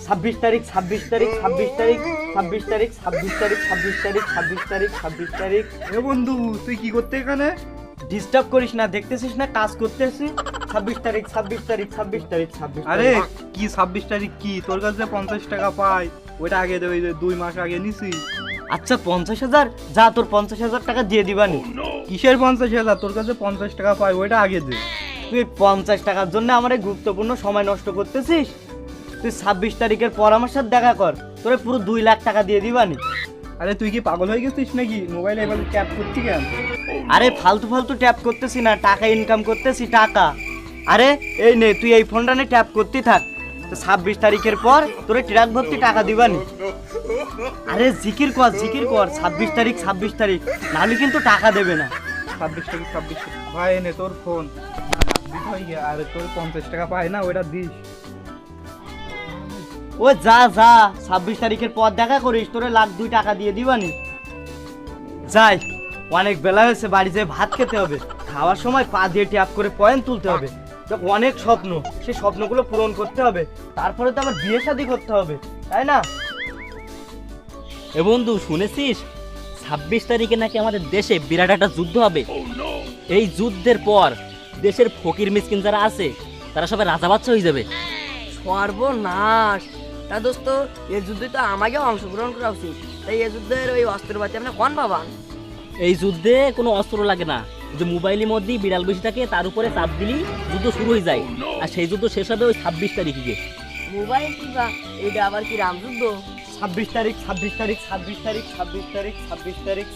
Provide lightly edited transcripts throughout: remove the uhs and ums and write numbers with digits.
26 তারিখ 26 তারিখ 26 তারিখ 26 তারিখ 26 তারিখ 26 তারিখ 26 তারিখ 26 তারিখ। এ বন্ধু তুই কি করতে এখানে? ডিস্টার্ব করিস না, দেখতেছিস না কাজ করতেছি। 26 তারিখ 26 তারিখ 26 তারিখ 26। আরে কি 26 তারিখ কি? তোর কাছে 50 টাকা পাই, ওইটা আগে দে, ওই যে 2 মাস আগে নিছি। আচ্ছা 50,000, যা তোর 50,000 টাকা দিয়ে দিবানি। কিসের 50,000? তোর কাছে 50 টাকা পাই, ওইটা আগে দে। তুই 50 টাকার জন্য আমার এই গুরুত্বপূর্ণ সময় নষ্ট করতেছিস? তুই 26 তারিখের পর আমার সাথে দেখা কর, তোরে পুরো 2 লাখ টাকা দিয়ে দিবানি। আরে তুই কি পাগল হয়ে গেছিস নাকি? মোবাইলে এবার ট্যাপ করতে কেন? আরে ফালতু ফালতু ট্যাপ করতেছি না, টাকা ইনকাম করতেছি টাকা। আরে এই নে, তুই এই ফোনটা নিয়ে ট্যাপ করতেই থাক, তো 26 তারিখের পর তোরে ট্রাক ভর্তি টাকা দিবানি। আরে জিকির কর 26 তারিখ 26 তারিখ, নাহলে কিন্তু টাকা দেবে না। 26 তারিখ 26 ভাই এনে তোর ফোন আর তোর 50 টাকা পাই না, ওইটা দিস। ও যা যা, 26 তারিখের পর দেখা করিস, তোরে 1,02,000 টাকা দিয়ে দিবানি। যাই, অনেক বেলা হয়েছে, বাড়ি যেয়ে ভাত খেতে হবে। খাওয়ার সময় পা দিয়ে ট্যাপ করে পয়েন্ট তুলতে হবে। দেখ, অনেক স্বপ্ন, সেই স্বপ্নগুলো পূরণ করতে হবে, তারপরে তো আমার বিয়ে শাদী করতে হবে, তাই না? এ বন্ধু শুনেছিস 26 তারিখে নাকি আমাদের দেশে বিরাট একটা যুদ্ধ হবে। এই যুদ্ধের পর দেশের ফকির মিসকিন যারা আছে তারা সবাই রাজা বাচ্চা হয়ে যাবে। সর্বনাশ! তা দোস্ত, এই যুদ্ধে তো আমাকেও অংশগ্রহণ করা উচিত। তাই এই যুদ্ধের ওই অস্ত্রপাতি আমরা কোন পাবান? এই যুদ্ধে কোনো অস্ত্র লাগে না, যে মোবাইলের মধ্যেই বিড়াল বসে থাকে, তার উপরে চাপ দিলেই যুদ্ধ শুরু হয়ে যায়। আর সেই যুদ্ধ শেষ হবে ওই 26 তারিখে। মোবাইল কিবা এইটা আবার কি রামযুদ্ধ? 26 তারিখ 26 তারিখ 26 তারিখ 26 তারিখ 26 তারিখ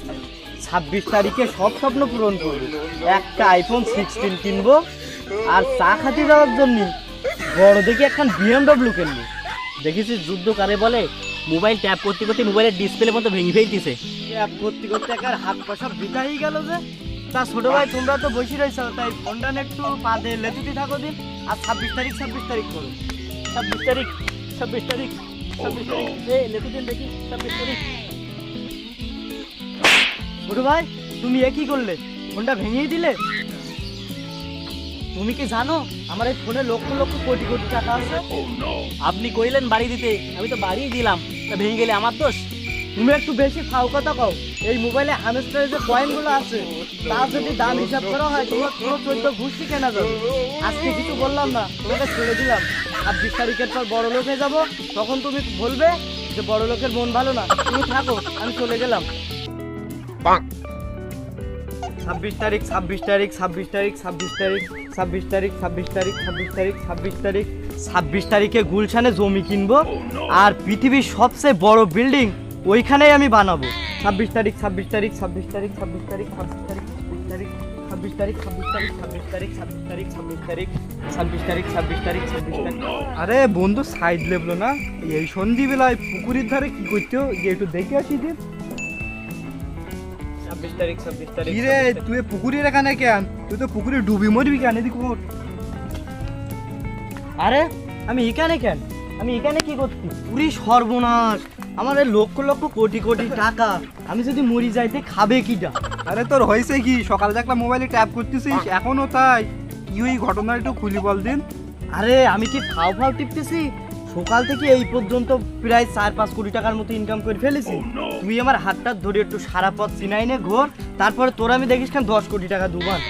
26 তারিখে সব স্বপ্ন পূরণ করবো। একটা আইফোন 16 কিনবো, আর চা খাতে যাওয়ার জন্য বড় দেখে একখান BMW কিনবো। দেখেছিস যুদ্ধ কারে বলে? মোবাইল ট্যাপ করতে করতে মোবাইলের ডিসপ্লে মতো ভেঙে ফেলতেছে। অ্যাপ করতে করতে একার হাত পয়সা বৃথা হয়ে গেল যে। তা ছোট ভাই, তোমরা তো বসে রয়েছো, তাই ফোনটা নিয়ে একটু পা দিয়ে লেতুতে থাকো দিন। আর 26 তারিখ 26 তারিখ করো। 26 তারিখ 26 তারিখ 26 তারিখ লেখো দিন দেখি 26 তারিখ। ছোট ভাই, তুমি এ কি করলে? ফোনটা ভেঙেই দিলে। তুমি কি জানো আমার এই ফোনে লক্ষ লক্ষ কোটি কোটি টাকা আছে? আপনি কইলেন বাড়ি দিতে, আমি তো বাড়িই দিলাম, তা ভেঙে গেলে আমার দোষ? তুমি একটু বেশি ফাও কথা কও। এই মোবাইলে হামেস্টারের যে কয়েনগুলো আছে, তা যদি দাম হিসাব করা হয়, তোমার পুরো 14 ঘুষি কেনা যাবে। আজকে কিছু বললাম না, তোমাকে ছেড়ে দিলাম। 26 তারিখের পর বড় লোক হয়ে যাবো, তখন তুমি বলবে যে বড় লোকের মন ভালো না। তুমি থাকো, আমি চলে গেলাম। 26 তারিখ 26 তারিখ 26 তারিখ 26 তারিখ 26 তারিখ 26 তারিখ 26 তারিখ 26 তারিখ 26 তারিখে গুলশানে জমি কিনবো, আর পৃথিবীর সবচেয়ে বড় বিল্ডিং ওইখানেই আমি বানাবো। 26 তারিখ 26 তারিখ 26 তারিখ 26 তারিখ 26 তারিখ 26 তারিখ 26 তারিখ 26 তারিখ 26 তারিখ 26 তারিখ 26 তারিখ 26 তারিখ 26 তারিখ। আরে বন্ধু সাইড লেবলো না, এই সন্ধিবেলায় পুকুরের ধারে কি করছো? গিয়ে একটু দেখে আসি দিন। 26 তারিখ 26 তারিখ। কি রে তুই পুকুরের এখানে কেন? তুই তো পুকুরে ডুবি মরবি কেন? এদিকে ওঠ। আরে আমি এখানে কেন? আমি এখানে কি করছি? পুরি সর্বনাশ! আমার এই লক্ষ লক্ষ কোটি কোটি টাকা, আমি যদি মরি যাইতে খাবে কিটা? আরে তোর হয়েছে কি? সকালে দেখলাম মোবাইলে ট্যাপ করতেছিস, এখনো তাই? কি ওই ঘটনা একটু খুলি বল দিন। আরে আমি কি ফাও ফাও টিপতেছি? সকাল থেকে এই পর্যন্ত প্রায় 4-5 কোটি টাকার মতো ইনকাম করে ফেলেছি। তুই আমার হাতটা ধরে একটু সারা পথ চিনাই নে ঘোর, তারপরে তোর আমি দেখিস কেন 10 কোটি টাকা দুবান।